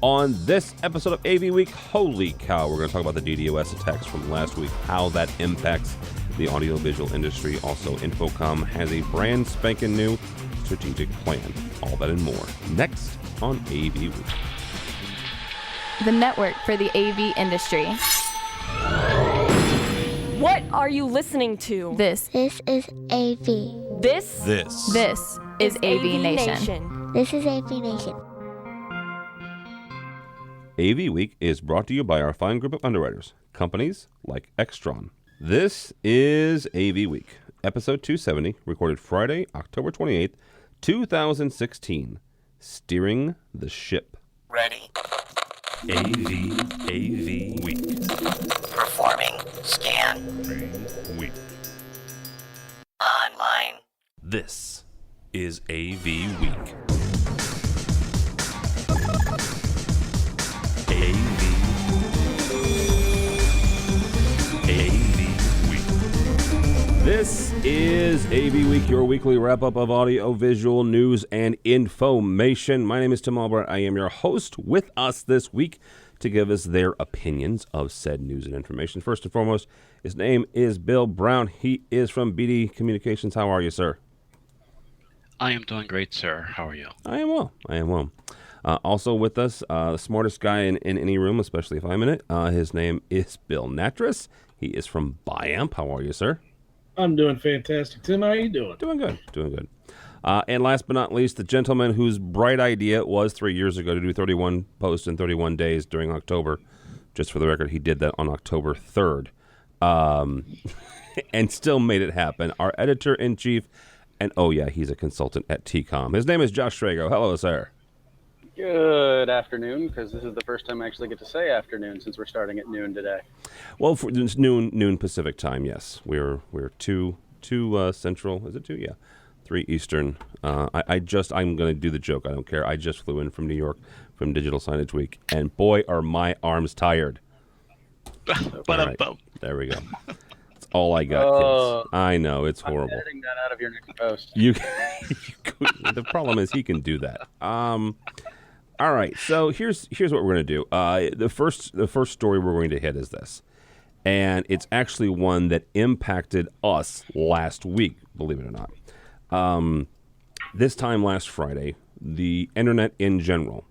On this episode of AV Week, holy cow, we're going to talk about the DDoS attacks from last week, how that impacts the audiovisual industry. Also, InfoComm has a brand spanking new strategic plan. All that and more next on AV Week. The network for the AV industry. What are you listening to? This is AV. This is AVNation. This is AVNation. AV Week is brought to you by our fine group of underwriters, companies like Extron. This is AV Week, episode 270, recorded Friday, October 28th, 2016. Steering the ship. Ready. AV Week. Performing scan. Week. Online. This is AV Week. AV Week. This is AV Week, your weekly wrap-up of audio-visual news and information. My name is Tim Albright. I am your host. With us this week to give us their opinions of said news and information. First and foremost, his name is Bill Brown. He is from BD Communications. How are you, sir? I am doing great, sir. How are you? I am well. Also with us, the smartest guy in any room, especially if I'm in it. His name is Bill Natras. He is from Biamp. How are you, sir? I'm doing fantastic. Tim, how are you doing? Doing good. And last but not least, the gentleman whose bright idea it was 3 years ago to do 31 posts in 31 days during October. Just for the record, he did that on October 3rd. And still made it happen. Our editor-in-chief, and oh yeah, he's a consultant at TCOM. His name is Josh Strago. Hello, sir. Good afternoon, because this is the first time I actually get to say afternoon since we're starting at noon today. Well, for it's noon Pacific time, yes. We're two Central. Is it 2? Yeah. 3 Eastern. I'm going to do the joke. I don't care. I just flew in from New York from Digital Signage Week, and boy, are my arms tired. Right, there we go. That's all I got, kids. I know, it's horrible. I'm editing that out of your next post. The problem is he can do that. All right, so here's what we're going to do. The first story we're going to hit is this, and it's actually one that impacted us last week, believe it or not. This time last Friday, the internet in general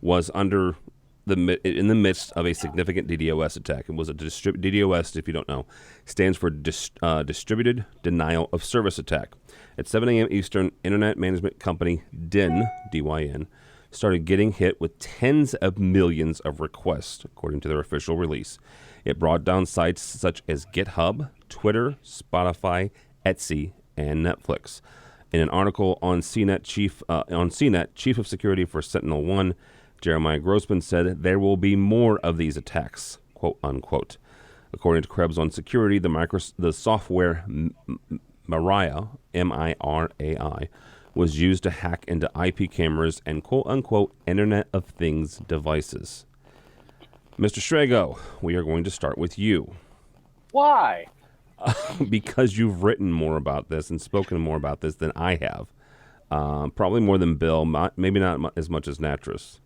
was in the midst of a significant DDoS attack. It was a DDoS, if you don't know, stands for Distributed Denial of Service Attack. At 7 a.m. Eastern, internet management company DYN, D-Y-N, started getting hit with tens of millions of requests, according to their official release. It brought down sites such as GitHub, Twitter, Spotify, Etsy, and Netflix. In an article on CNET, Chief of Security for SentinelOne, Jeremiah Grossman said there will be more of these attacks, quote unquote. According to Krebs on Security, the software Mirai, M-I-R-A-I, was used to hack into IP cameras and quote unquote Internet of Things devices. Mr. Strago, we are going to start with you. Why? Because you've written more about this and spoken more about this than I have. Probably more than Bill, maybe not as much as Natras.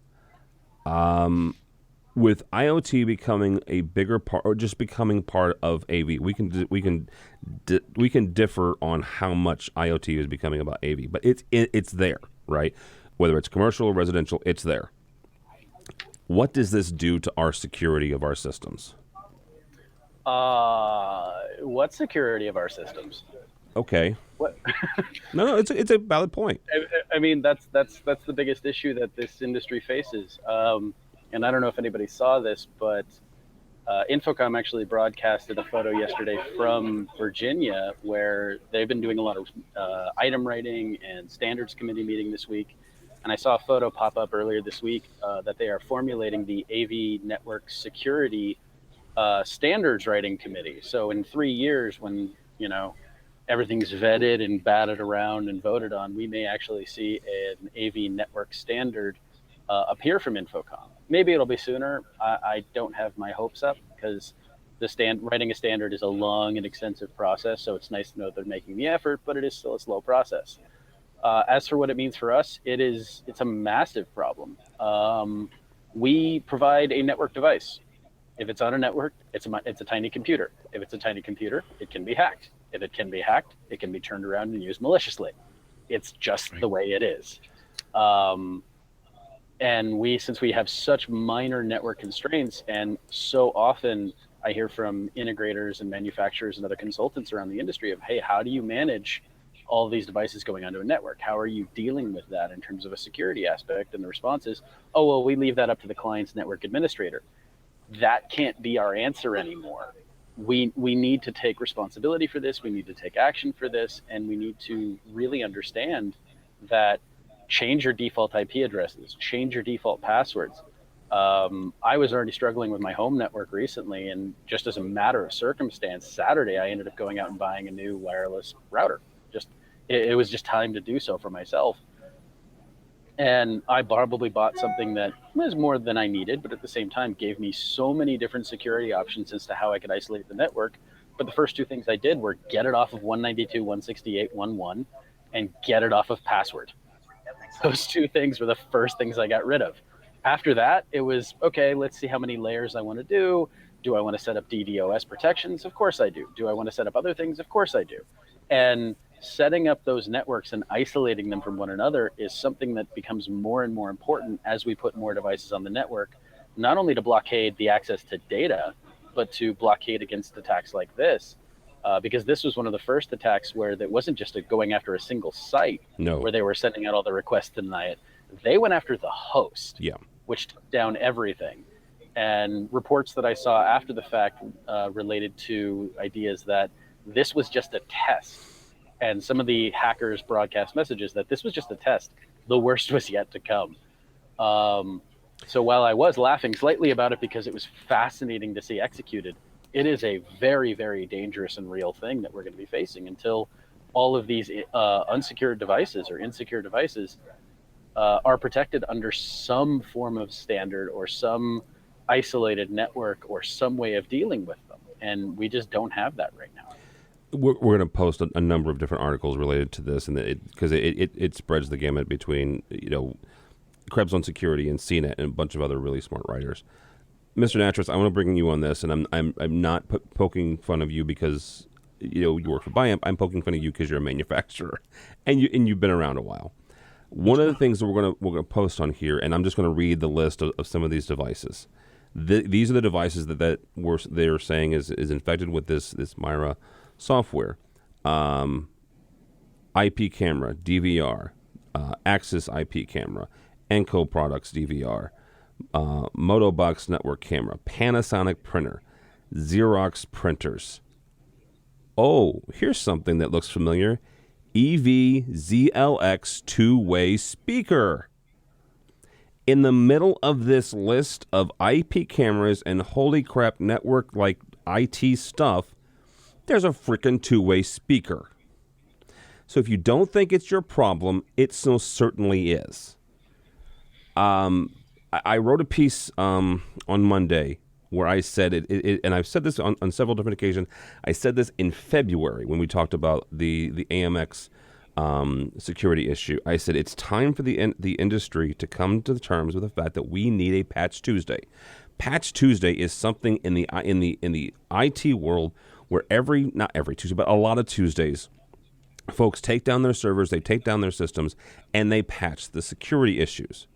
With IoT becoming a bigger part, or just becoming part of AV, we can differ on how much IoT is becoming about AV, but it's there, right? Whether it's commercial or residential, it's there. What does this do to our security of our systems? What security of our systems? Okay. What? No, it's a valid point. I mean, that's the biggest issue that this industry faces. And I don't know if anybody saw this, but InfoComm actually broadcasted a photo yesterday from Virginia where they've been doing a lot of item writing and standards committee meeting this week. And I saw a photo pop up earlier this week that they are formulating the AV network security standards writing committee. So in 3 years, when, everything's vetted and batted around and voted on, we may actually see an AV network standard appear from InfoComm. Maybe it'll be sooner. I don't have my hopes up because writing a standard is a long and extensive process. So it's nice to know they're making the effort, but it is still a slow process. As for what it means for us, it's a massive problem. We provide a network device. If it's on a network, it's a tiny computer. If it's a tiny computer, it can be hacked. If it can be hacked, it can be turned around and used maliciously. It's just the way it is. And since we have such minor network constraints, and so often I hear from integrators and manufacturers and other consultants around the industry of, hey, how do you manage all of these devices going onto a network? How are you dealing with that in terms of a security aspect? And the response is, oh, well, we leave that up to the client's network administrator. That can't be our answer anymore. We need to take responsibility for this. We need to take action for this. And we need to really understand that change your default IP addresses, change your default passwords. I was already struggling with my home network recently, and just as a matter of circumstance, Saturday, I ended up going out and buying a new wireless router. It was just time to do so for myself. And I probably bought something that was more than I needed, but at the same time gave me so many different security options as to how I could isolate the network. But the first two things I did were get it off of 192.168.1.1 and get it off of password. Those two things were the first things I got rid of. After that, it was, okay, let's see how many layers I want to do. Do I want to set up DDoS protections? Of course I do. Do I want to set up other things? Of course I do. And setting up those networks and isolating them from one another is something that becomes more and more important as we put more devices on the network, not only to blockade the access to data, but to blockade against attacks like this. Because this was one of the first attacks where that wasn't just going after a single site, where they were sending out all the requests to deny it. They went after the host, which took down everything. And reports that I saw after the fact related to ideas that this was just a test. And some of the hackers broadcast messages that this was just a test. The worst was yet to come. So while I was laughing slightly about it because it was fascinating to see executed, it is a very, very dangerous and real thing that we're going to be facing until all of these unsecured devices or insecure devices are protected under some form of standard or some isolated network or some way of dealing with them. And we just don't have that right now. We're going to post a number of different articles related to this, and because it spreads the gamut between Krebs on Security and CNET and a bunch of other really smart writers. Mr. Natras, I want to bring you on this, and I'm not poking fun of you because you work for Biamp. I'm poking fun of you because you're a manufacturer, and you've been around a while. One of the things that we're gonna post on here, and I'm just going to read the list of some of these devices. These are the devices that they're saying is infected with this Myra software. IP camera, DVR, Axis IP camera, Enco Products DVR, Motobox network camera, Panasonic printer, Xerox printers. Oh, here's something that looks familiar. EVZLX two-way speaker. In the middle of this list of IP cameras and holy crap network like IT stuff, there's a freaking two-way speaker. So if you don't think it's your problem, it so certainly is. I wrote a piece on Monday where I said it, and I've said this on several different occasions. I said this in February when we talked about the AMX security issue. I said it's time for the industry to come to the terms with the fact that we need a Patch Tuesday. Patch Tuesday is something in the IT world where not every Tuesday, but a lot of Tuesdays, folks take down their servers, they take down their systems, and they patch the security issues.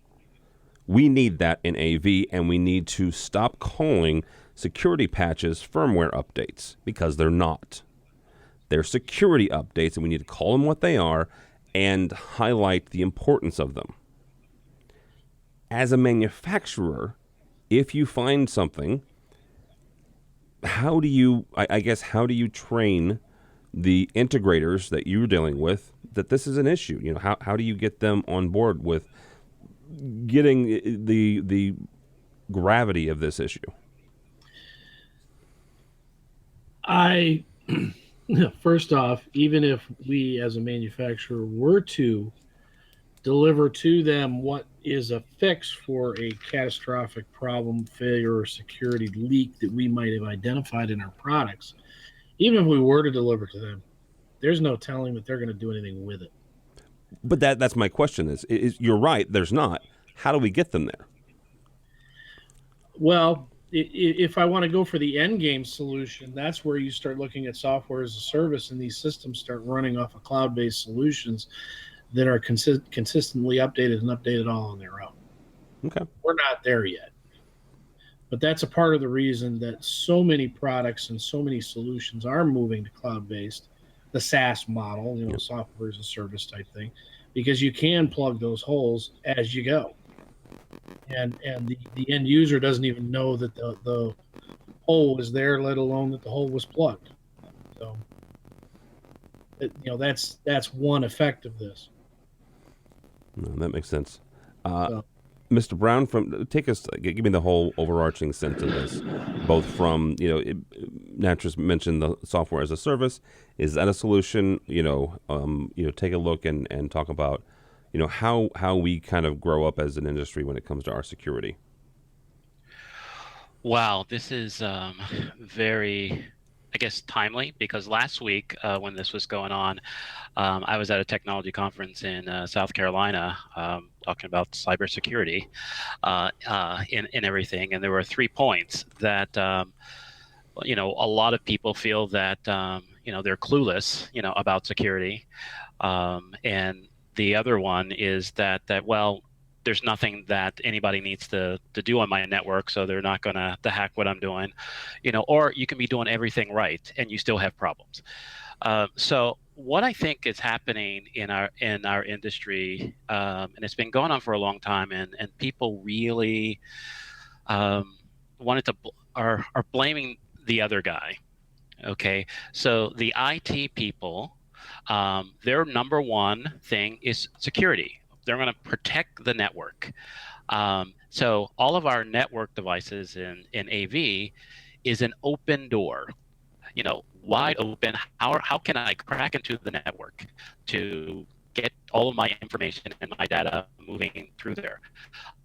We need that in AV, and we need to stop calling security patches firmware updates because they're not. They're security updates, and we need to call them what they are and highlight the importance of them. As a manufacturer, if you find something, how do you train the integrators that you're dealing with that this is an issue? How do you get them on board with getting the gravity of this issue? First off, even if we as a manufacturer were to deliver to them what is a fix for a catastrophic problem, failure, or security leak that we might have identified in our products, even if we were to deliver to them, there's no telling that they're going to do anything with it. But that's my question is you're right, there's not. How do we get them there? Well, if I want to go for the end game solution, that's where you start looking at software as a service, and these systems start running off of cloud-based solutions that are consistently updated and updated all on their own. Okay. We're not there yet. But that's a part of the reason that so many products and so many solutions are moving to cloud-based, the SaaS model, Yep. software as a service type thing, because you can plug those holes as you go. And the end user doesn't even know that the hole was there, let alone that the hole was plugged. So, that's one effect of this. No, that makes sense. So- Mr. Brown, take us, give me the whole overarching sense of this, both from Nat just mentioned the software as a service. Is that a solution? Take a look and talk about, how we kind of grow up as an industry when it comes to our security. Wow, this is very, I guess, timely, because last week when this was going on, I was at a technology conference in South Carolina talking about cybersecurity in everything. And there were 3 points that, a lot of people feel that, they're clueless, about security. And the other one is that well, there's nothing that anybody needs to do on my network, so they're not going to hack what I'm doing, or you can be doing everything right and you still have problems. So what I think is happening in our industry, and it's been going on for a long time, and people really are blaming the other guy. Okay, so the IT people, their number one thing is security. They're going to protect the network. So all of our network devices in AV is an open door, wide open. How can I crack into the network to get all of my information and my data moving through there?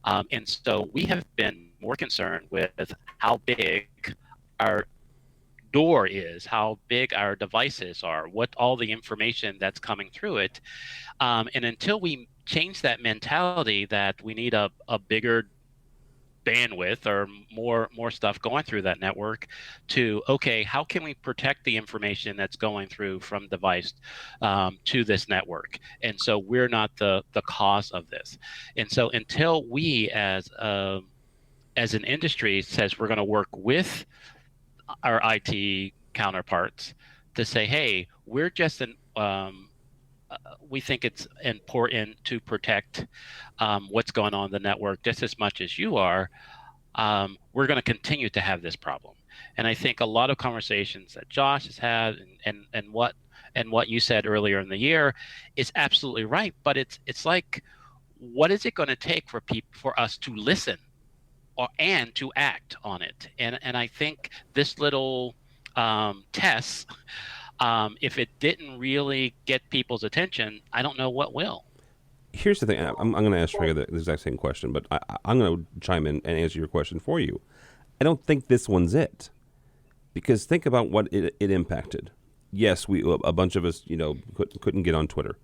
And so we have been more concerned with how big our door is, how big our devices are, what all the information that's coming through it. And until we change that mentality that we need a bigger bandwidth or more stuff going through that network to, okay, how can we protect the information that's going through from device to this network? And so we're not the cause of this. And so until we as an industry says we're going to work with our IT counterparts to say, hey, we're just we think it's important to protect what's going on in the network just as much as you are. We're going to continue to have this problem. And I think a lot of conversations that Josh has had and what you said earlier in the year is absolutely right. But it's like, what is it going to take for us to listen and to act on it? And I think this little test, if it didn't really get people's attention, I don't know what will. Here's the thing. I'm going to ask Trigger the exact same question, but I'm going to chime in and answer your question for you. I don't think this one's it, because think about what it impacted. Yes, a bunch of us, couldn't get on Twitter.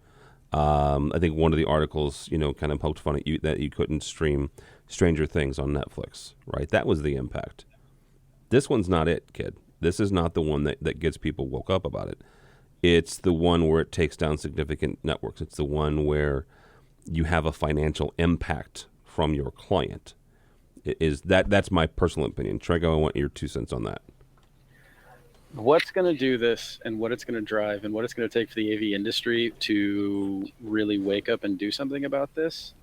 I think one of the articles, kind of poked fun at you that you couldn't stream Stranger Things on Netflix, right? That was the impact. This one's not it, kid. This is not the one that gets people woke up about it. It's the one where it takes down significant networks. It's the one where you have a financial impact from your client. That's my personal opinion. Trego, I want your 2 cents on that. What's going to do this, and what it's going to drive, and what it's going to take for the AV industry to really wake up and do something about this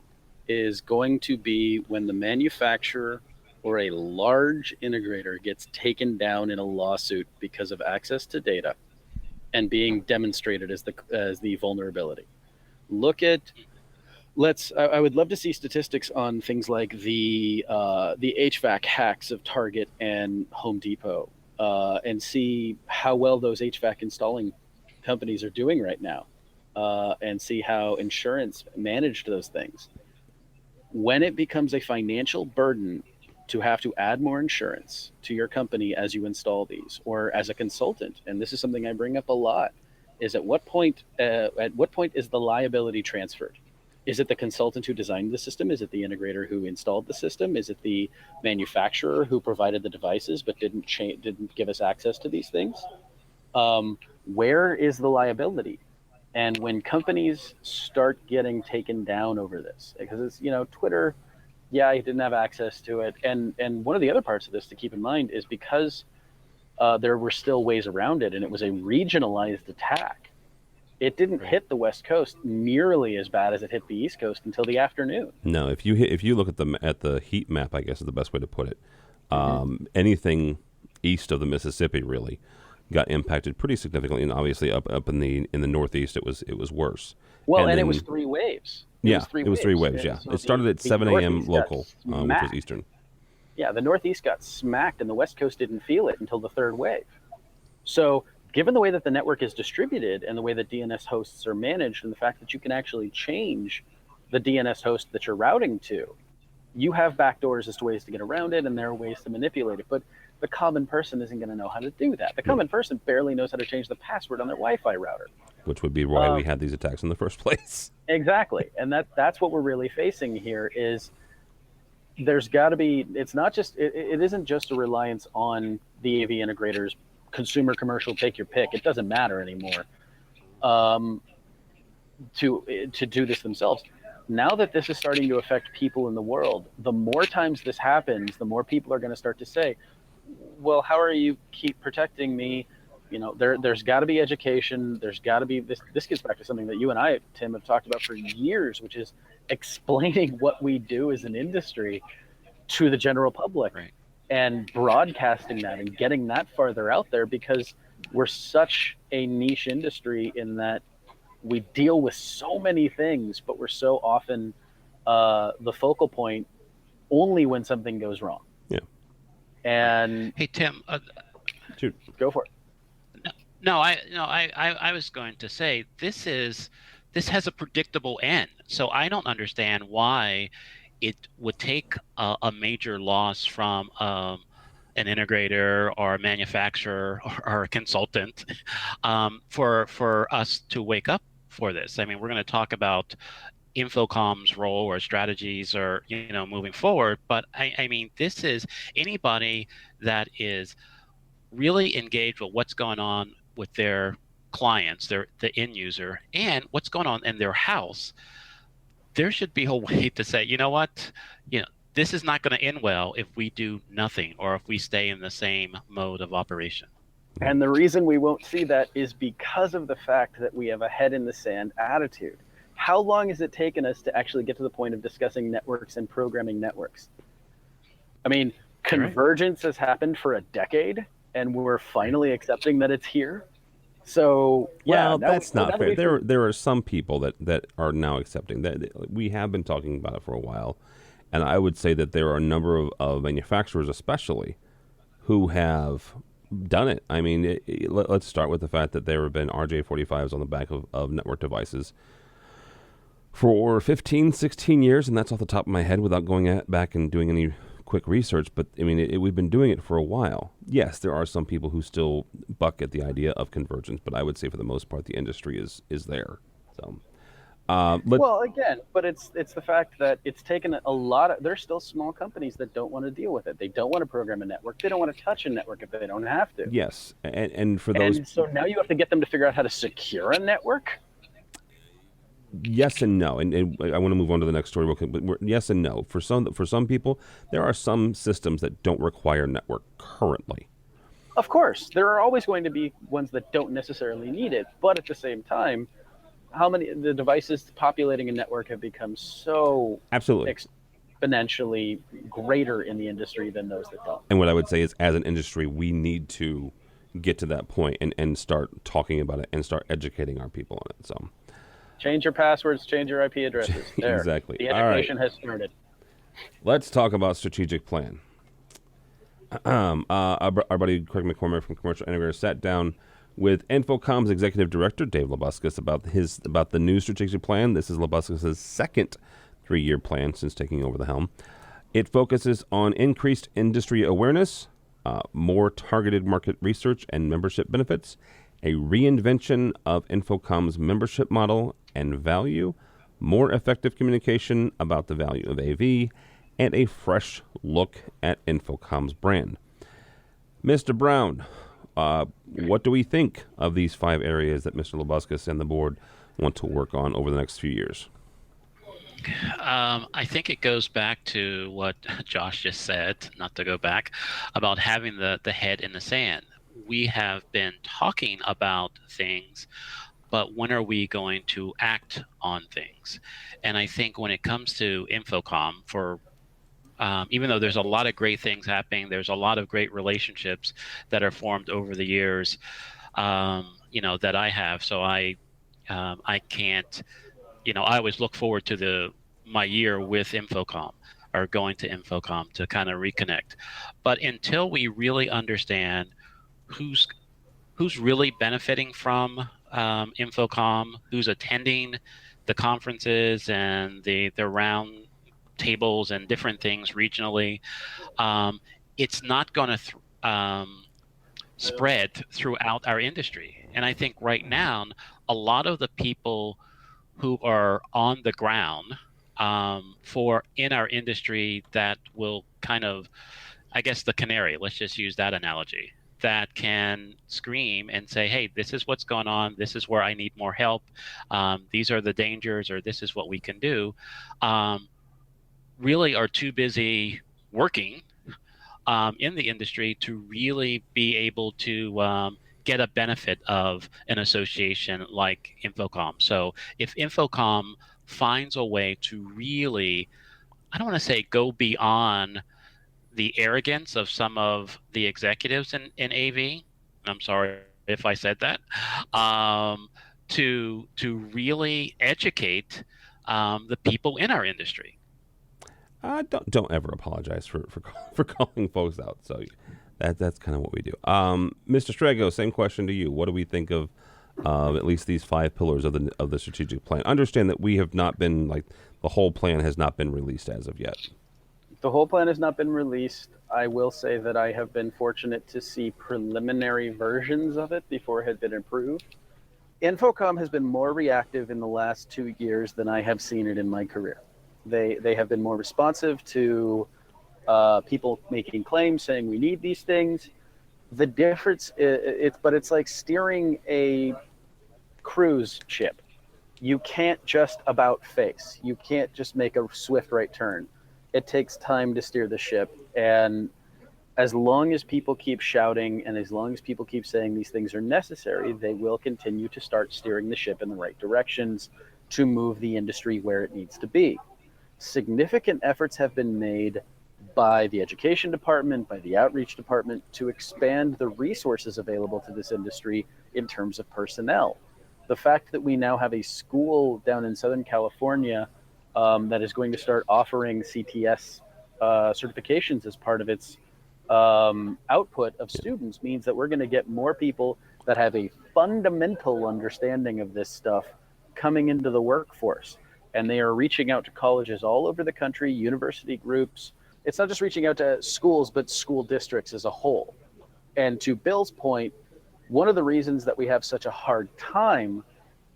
is going to be when the manufacturer or a large integrator gets taken down in a lawsuit because of access to data and being demonstrated as the vulnerability. I would love to see statistics on things like the HVAC hacks of Target and Home Depot, and see how well those HVAC installing companies are doing right now, and see how insurance managed those things. When it becomes a financial burden to have to add more insurance to your company as you install these, or as a consultant, and this is something I bring up a lot, is at what point is the liability transferred? Is it the consultant who designed the system? Is it the integrator who installed the system? Is it the manufacturer who provided the devices but didn't give us access to these things? Where is the liability? And when companies start getting taken down over this, because it's, Twitter, yeah, I didn't have access to it. And one of the other parts of this to keep in mind is because there were still ways around it, and it was a regionalized attack. It didn't hit the West Coast nearly as bad as it hit the East Coast until the afternoon. No, if you look at the heat map, I guess is the best way to put it. Anything east of the Mississippi really got impacted pretty significantly, and obviously up in the Northeast it was worse. Well, and it was 3 waves. It was three waves. Yeah, so it started at 7 a.m. local, which was Eastern. Yeah, the Northeast got smacked, and the West Coast didn't feel it until the 3rd wave. So, given the way that the network is distributed and the way that DNS hosts are managed, and the fact that you can actually change the DNS host that you're routing to, you have backdoors as to ways to get around it, and there are ways to manipulate it. But the common person isn't going to know how to do that. The common person barely knows how to change the password on their Wi-Fi router. Which would be why we had these attacks in the first place. Exactly. And that's what we're really facing here is there's got to be, it's not just, it isn't just a reliance on the AV integrators, consumer, commercial, take your pick. It doesn't matter anymore to do this themselves. Now that this is starting to affect people in the world, the more times this happens, the more people are going to start to say, well, how are you keep protecting me? There's got to be education. There's got to be this gets back to something that you and I, Tim, have talked about for years, which is explaining what we do as an industry to the general public. Right. And broadcasting that and getting that farther out there, because we're such a niche industry in that we deal with so many things, but we're so often the focal point only when something goes wrong. Yeah. And hey, Tim, shoot, go for it. I was going to say this has a predictable end. So I don't understand why it would take a major loss from an integrator or a manufacturer or a consultant for us to wake up for this. I mean, we're going to talk about InfoComm's role or strategies or moving forward, but I mean, this is anybody that is really engaged with what's going on with their clients, the end user, and what's going on in their house. There should be a way to say, you know what, this is not going to end well if we do nothing or if we stay in the same mode of operation. And the reason we won't see that is because of the fact that we have a head in the sand attitude. How long has it taken us to actually get to the point of discussing networks and programming networks? I mean, convergence has happened for a decade, and we're finally accepting that it's here. So, well, that's not fair. There are some people that are now accepting that. We have been talking about it for a while, and I would say that there are a number of manufacturers, especially, who have done it. I mean, let's start with the fact that there have been RJ45s on the back of network devices for 15, 16 years, and that's off the top of my head without going back and doing any quick research. But I mean, we've been doing it for a while. Yes, there are some people who still buck at the idea of convergence, but I would say for the most part, the industry is there. So, well, again, but it's the fact that it's taken a lot of. There's still small companies that don't want to deal with it. They don't want to program a network. They don't want to touch a network if they don't have to. Yes, and for those. And so now you have to get them to figure out how to secure a network. Yes and no, and I want to move on to the next story real quick. But yes and no. For some people, there are some systems that don't require network currently. Of course, there are always going to be ones that don't necessarily need it, but at the same time, the devices populating a network have become so absolutely exponentially greater in the industry than those that don't. And what I would say is, as an industry, we need to get to that point and start talking about it and start educating our people on it. So. Change your passwords, change your IP addresses. There. Exactly. The education has started. Let's talk about strategic plan. Our buddy Craig McCormick from Commercial Integrator sat down with InfoComm's executive director, Dave Labuscus, about the new strategic plan. This is Labuscus' second 3-year plan since taking over the helm. It focuses on increased industry awareness, more targeted market research and membership benefits, a reinvention of InfoComm's membership model and value, more effective communication about the value of AV, and a fresh look at InfoComm's brand. Mr. Brown, what do we think of these 5 areas that Mr. Labuscus and the board want to work on over the next few years? I think it goes back to what Josh just said, not to go back, about having the head in the sand. We have been talking about things, but when are we going to act on things? And I think when it comes to InfoComm, even though there's a lot of great things happening, there's a lot of great relationships that are formed over the years, that I have. So I can't, I always look forward to my year with InfoComm or going to InfoComm to kind of reconnect. But until we really understand who's really benefiting from InfoComm, who's attending the conferences and the round tables and different things regionally, it's not going to spread throughout our industry. And I think right now, a lot of the people who are on the ground in our industry that will kind of, I guess, the canary, let's just use that analogy, that can scream and say, hey, this is what's going on. This is where I need more help. These are the dangers, or this is what we can do. Really are too busy working in the industry to really be able to get a benefit of an association like InfoComm. So if InfoComm finds a way to really, I don't want to say go beyond the arrogance of some of the executives in AV, I'm sorry if I said that, to really educate the people in our industry. Don't ever apologize for calling folks out. So that's kind of what we do. Mr. Strego, same question to you. What do we think of at least these 5 pillars of the strategic plan? Understand that we have not been, the whole plan has not been released as of yet. The whole plan has not been released. I will say that I have been fortunate to see preliminary versions of it before it had been approved. InfoComm has been more reactive in the last 2 years than I have seen it in my career. They have been more responsive to people making claims, saying we need these things. The difference, it's like steering a cruise ship. You can't just about face. You can't just make a swift right turn. It takes time to steer the ship. And as long as people keep shouting and as long as people keep saying these things are necessary, they will continue to start steering the ship in the right directions to move the industry where it needs to be. Significant efforts have been made by the education department, by the outreach department, to expand the resources available to this industry in terms of personnel. The fact that we now have a school down in Southern California that is going to start offering CTS certifications as part of its output of students means that we're going to get more people that have a fundamental understanding of this stuff coming into the workforce. And they are reaching out to colleges all over the country, university groups. It's not just reaching out to schools, but school districts as a whole. And to Bill's point, one of the reasons that we have such a hard time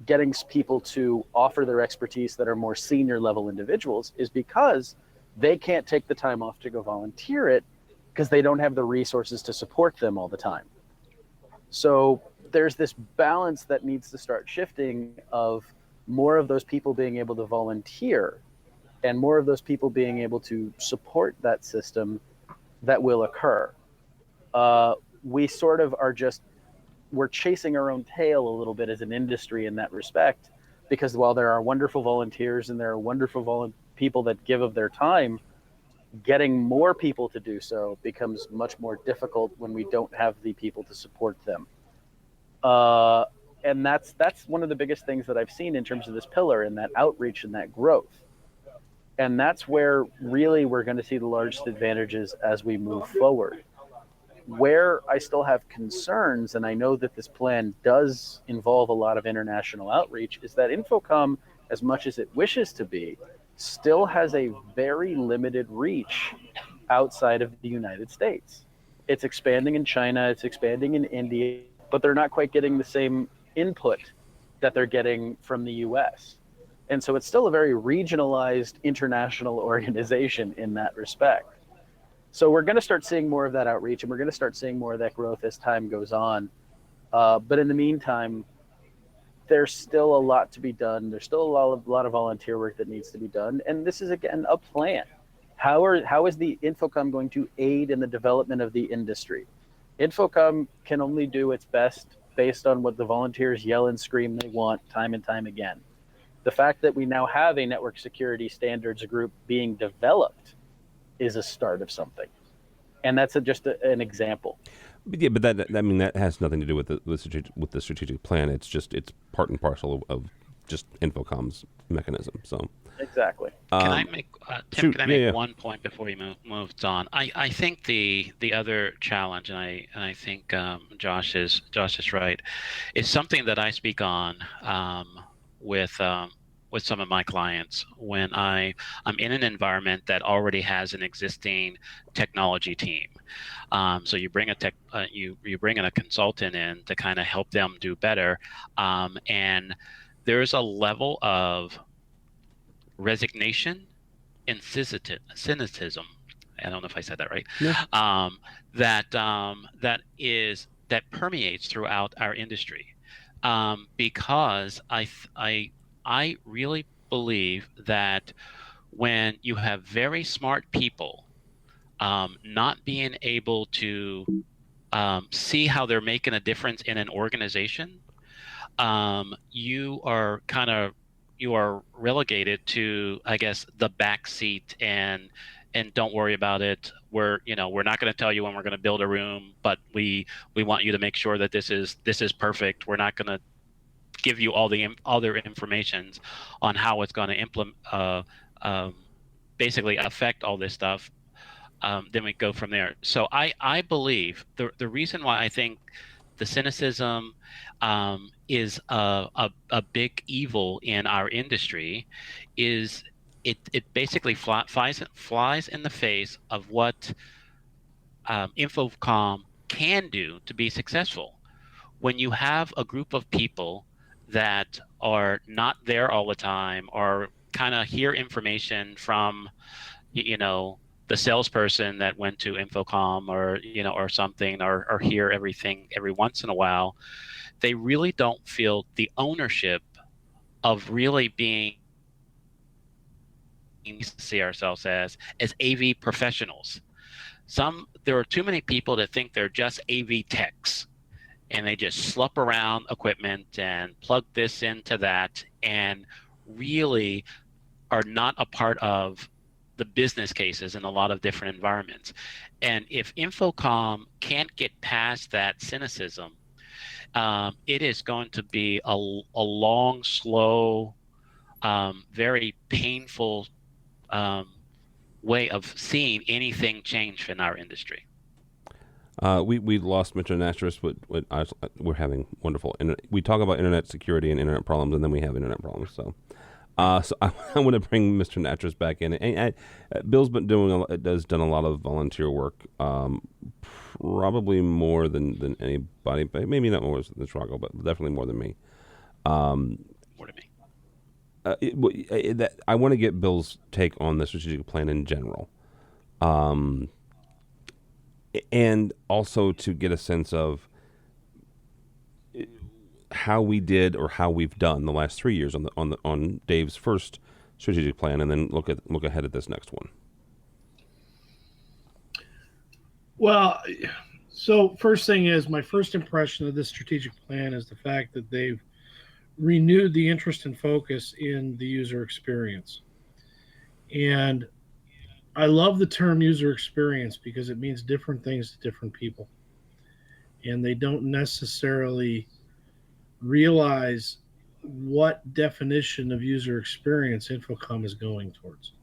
getting people to offer their expertise that are more senior level individuals is because they can't take the time off to go volunteer it because they don't have the resources to support them all the time. So there's this balance that needs to start shifting of more of those people being able to volunteer and more of those people being able to support that system that will occur. We sort of are we're chasing our own tail a little bit as an industry in that respect, because while there are wonderful volunteers and there are wonderful people that give of their time, getting more people to do so becomes much more difficult when we don't have the people to support them. And that's one of the biggest things that I've seen in terms of this pillar and that outreach and that growth. And that's where really we're going to see the largest advantages as we move forward. Where I still have concerns, and I know that this plan does involve a lot of international outreach, is that InfoComm, as much as it wishes to be, still has a very limited reach outside of the United States. It's expanding in China, it's expanding in India, but they're not quite getting the same input that they're getting from the US. And so it's still a very regionalized international organization in that respect. So we're going to start seeing more of that outreach, and we're going to start seeing more of that growth as time goes on. But in the meantime, there's still a lot to be done. There's still a lot of volunteer work that needs to be done. And this is, again, a plan. How is the InfoComm going to aid in the development of the industry? InfoComm can only do its best based on what the volunteers yell and scream they want time and time again. The fact that we now have a network security standards group being developed is a start of something. And that's just an example. But yeah, but that has nothing to do with the strategic plan. It's part and parcel of just InfoComm's mechanism. So exactly. Can I make Tim? Can I make yeah. one point before you moves on? I think the other challenge, and I think Josh is right, is something that I speak on with some of my clients when I'm in an environment that already has an existing technology team. So you bring you bring in a consultant in to kind of help them do better, and there's a level of resignation and cynicism. I don't know if I said that right. Yeah. That permeates throughout our industry, because I really believe that when you have very smart people not being able to see how they're making a difference in an organization, you are relegated to, I guess, the back seat and don't worry about it. We're not going to tell you when we're going to build a room, but we want you to make sure that this is perfect. We're not going to give you all their information on how it's going to implement, basically affect all this stuff. Then we go from there. So I believe the reason why I think the cynicism is a big evil in our industry is it basically flies in the face of what InfoComm can do to be successful. When you have a group of people that are not there all the time, or kind of hear information from, the salesperson that went to InfoComm or something, or hear everything every once in a while, they really don't feel the ownership of really being, see ourselves as AV professionals. There are too many people that think they're just AV techs, and they just slop around equipment and plug this into that, and really are not a part of the business cases in a lot of different environments. And if InfoComm can't get past that cynicism, it is going to be a long, slow, very painful way of seeing anything change in our industry. We lost Mr. Natras, but we're having wonderful. We talk about internet security and internet problems, and then we have internet problems. So I want to bring Mr. Natras back in. And Bill's been done a lot of volunteer work, probably more than anybody, but maybe not more than Chicago, but definitely more than me. More than me. I want to get Bill's take on the strategic plan in general. And also to get a sense of how we did or how we've done the last 3 years on Dave's first strategic plan, and then look ahead at this next one. Well, so first thing is, my first impression of this strategic plan is the fact that they've renewed the interest and focus in the user experience. And I love the term user experience because it means different things to different people. And they don't necessarily realize what definition of user experience InfoComm is going towards.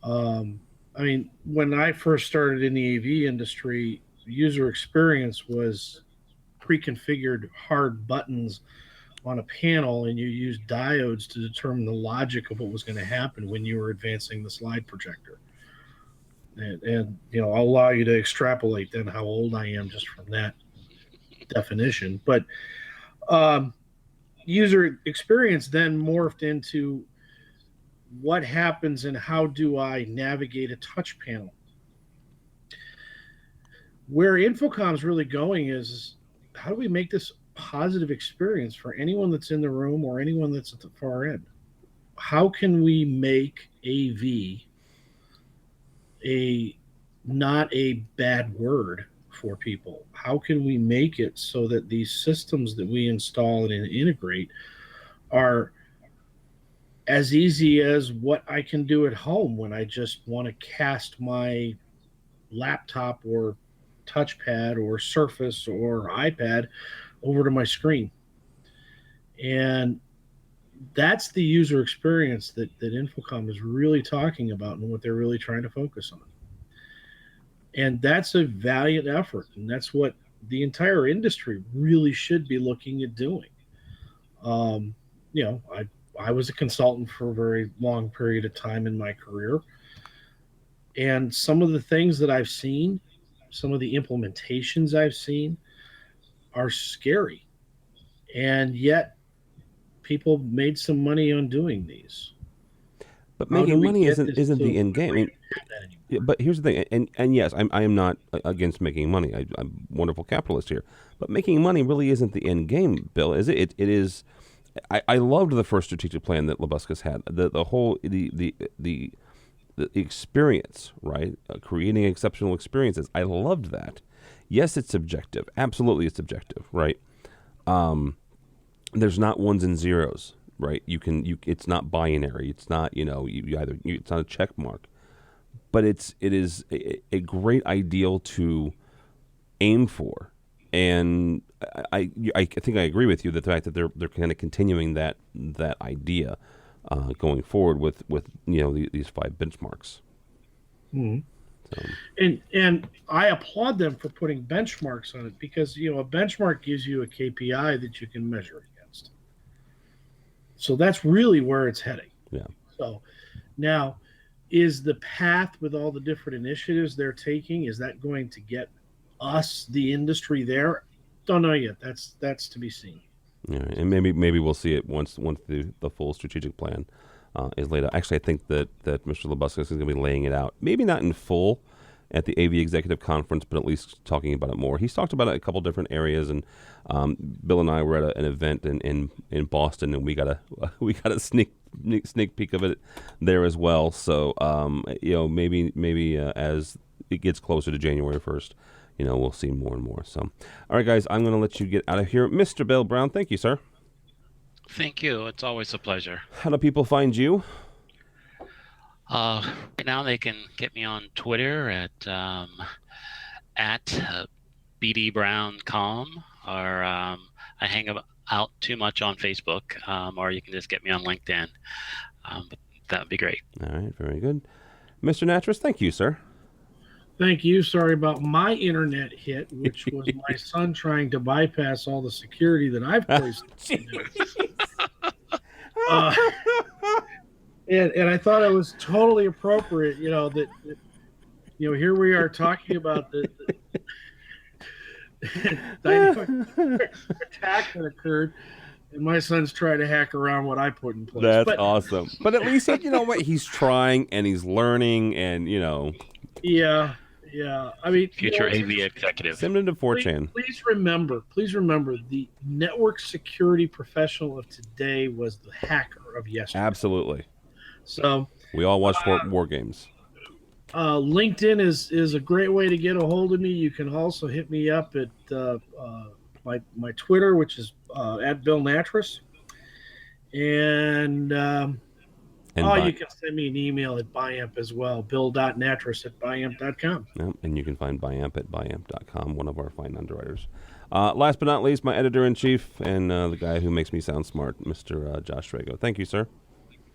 I mean, when I first started in the AV industry, user experience was pre-configured hard buttons on a panel, and you used diodes to determine the logic of what was going to happen when you were advancing the slide projector. And I'll allow you to extrapolate then how old I am just from that definition. But user experience then morphed into what happens and how do I navigate a touch panel. Where InfoComm's really going is how do we make this positive experience for anyone that's in the room or anyone that's at the far end? How can we make AV not a bad word for people? How can we make it so that these systems that we install and integrate are as easy as what I can do at home when I just want to cast my laptop or touchpad or Surface or iPad over to my screen? And that's the user experience that InfoComm is really talking about and what they're really trying to focus on. And that's a valiant effort, and that's what the entire industry really should be looking at doing. I was a consultant for a very long period of time in my career, and some of the things that I've seen, some of the implementations I've seen are scary, and yet people made some money on doing these. But making money isn't the end game. I mean, but here's the thing, and yes, I am not against making money. I'm a wonderful capitalist here, but making money really isn't the end game, Bill, is it? It is. I loved the first strategic plan that Labuscha's had. The whole the experience, right? Creating exceptional experiences. I loved that. Yes, it's subjective. Absolutely, it's subjective, right? There's not ones and zeros, right? It's not binary. It's not it's not a check mark, but it is a great ideal to aim for. And I think I agree with you that the fact that they're kind of continuing that idea going forward with these 5 benchmarks. Mm-hmm. So. And I applaud them for putting benchmarks on it, because a benchmark gives you a KPI that you can measure against. So that's really where it's heading. Yeah. So now, is the path with all the different initiatives they're taking, is that going to get us, the industry, there? Don't know yet. That's to be seen. Yeah, and maybe we'll see it once the full strategic plan is laid out. Actually, I think that Mr. Labuscha is going to be laying it out. Maybe not in full at the AV Executive Conference, but at least talking about it more. He's talked about it in a couple different areas, and Bill and I were at an event in Boston, and we got a sneak peek of it there as well. So maybe as it gets closer to January 1st. We'll see more and more. So, all right, guys, I'm going to let you get out of here. Mr. Bill Brown, thank you, sir. Thank you. It's always a pleasure. How do people find you? Right now they can get me on Twitter at bdbrowncom, or I hang out too much on Facebook, or you can just get me on LinkedIn. But that would be great. All right, very good. Mr. Natras, thank you, sir. Thank you. Sorry about my internet hit, which was my son trying to bypass all the security that I've placed. And I thought it was totally appropriate, that here we are talking about the dynamic attack that occurred, and my son's trying to hack around what I put in place. That's awesome. But at least, what? He's trying, and he's learning, and, Yeah. I mean, future AV executive. Send him to 4chan. Please remember, the network security professional of today was the hacker of yesterday. Absolutely. So we all watch war games. LinkedIn is a great way to get a hold of me. You can also hit me up at my Twitter, which is at Bill Natras. And you can send me an email at BIAMP as well, bill.natras@biamp.com. Yep, and you can find BIAMP at biamp.com, one of our fine underwriters. Last but not least, my editor-in-chief and the guy who makes me sound smart, Mr. Josh Srago. Thank you, sir.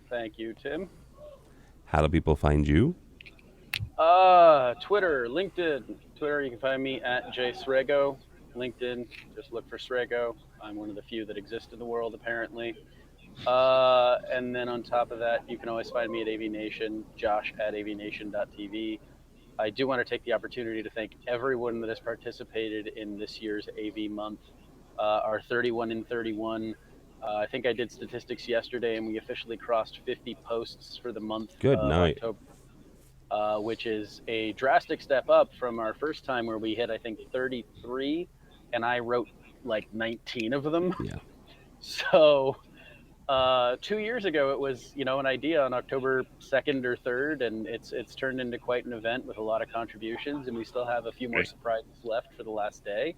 Thank you, Tim. How do people find you? Twitter, LinkedIn. Twitter, you can find me at jsrago. LinkedIn, just look for Srago. I'm one of the few that exist in the world, apparently. And then on top of that, you can always find me at AVNation, Josh at AVNation.tv. I do want to take the opportunity to thank everyone that has participated in this year's AV month. Our 31 in 31 I think I did statistics yesterday, and we officially crossed 50 posts for the month Good of night. October, which is a drastic step up from our first time where we hit, I think, 33, and I wrote like 19 of them. Yeah. So 2 years ago, it was, an idea on October 2nd or 3rd, and it's turned into quite an event with a lot of contributions, and we still have a few more surprises left for the last day.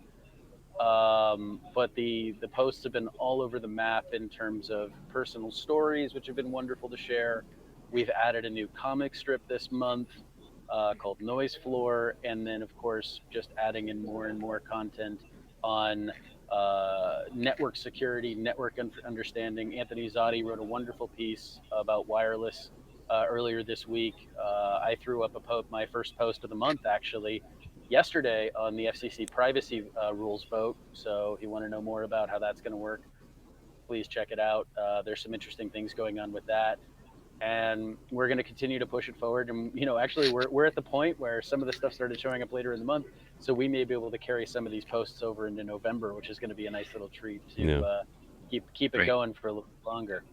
But the posts have been all over the map in terms of personal stories, which have been wonderful to share. We've added a new comic strip this month called Noise Floor, and then, of course, just adding in more and more content on network security, network understanding. Anthony Zotti wrote a wonderful piece about wireless earlier this week. I threw up my first post of the month, actually, yesterday on the FCC privacy rules vote. So if you want to know more about how that's going to work, please check it out. There's some interesting things going on with that. And we're going to continue to push it forward. And, actually, we're at the point where some of the stuff started showing up later in the month. So we may be able to carry some of these posts over into November, which is going to be a nice little treat to keep it going for a little longer.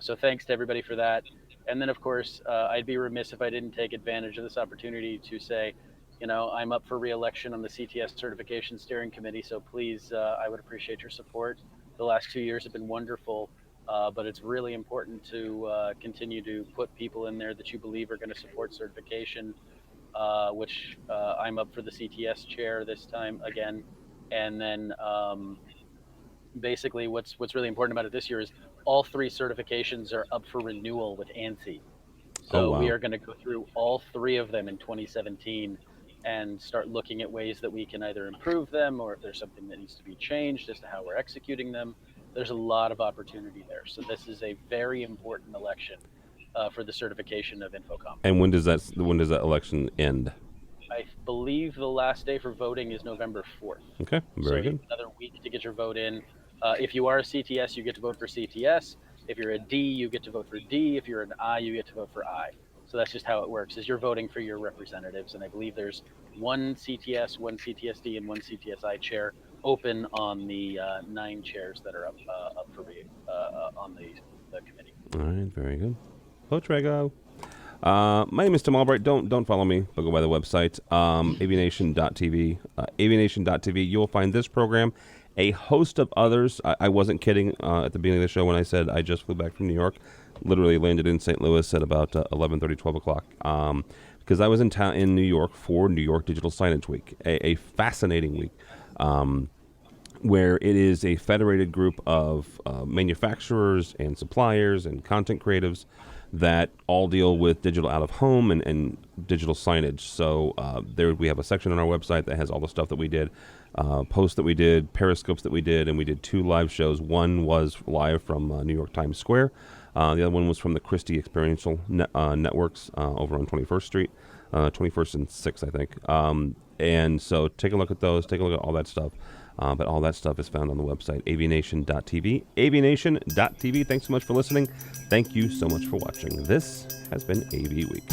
So thanks to everybody for that. And then, of course, I'd be remiss if I didn't take advantage of this opportunity to say, I'm up for re-election on the CTS Certification Steering Committee. So please, I would appreciate your support. The last 2 years have been wonderful. But it's really important to continue to put people in there that you believe are going to support certification, which I'm up for the CTS chair this time again. And then basically what's really important about it this year is all 3 certifications are up for renewal with ANSI. So we are going to go through all 3 of them in 2017 and start looking at ways that we can either improve them, or if there's something that needs to be changed as to how we're executing them. There's a lot of opportunity there. So this is a very important election for the certification of InfoComm. And when does that election end? I believe the last day for voting is November 4th. Okay, very good. Another week to get your vote in. If you are a CTS, you get to vote for CTS. If you're a D, you get to vote for D. If you're an I, you get to vote for I. So that's just how it works, is you're voting for your representatives. And I believe there's one CTS, one CTSD, and one CTSI chair open on the 9 chairs that are up for on the committee. All right, very good. Potrego. My name is Tim Albright. Don't follow me, but go by the website, AVNation.tv. AVNation.tv. You will find this program, a host of others. I wasn't kidding at the beginning of the show when I said I just flew back from New York. Literally landed in St. Louis at about 11:30, 12 o'clock. Because I was in town in New York for New York Digital Signage Week, a fascinating week. Where it is a federated group of manufacturers and suppliers and content creatives that all deal with digital out of home and digital signage. So there we have a section on our website that has all the stuff that we did, posts that we did, periscopes that we did, and we did 2 live shows. One was live from New York Times Square. The other one was from the Christie Experiential Networks over on 21st Street, 21st and 6th, I think. And so take a look at those, take a look at all that stuff. But all that stuff is found on the website, AVNation.tv. AVNation.tv. Thanks so much for listening. Thank you so much for watching. This has been AV Week.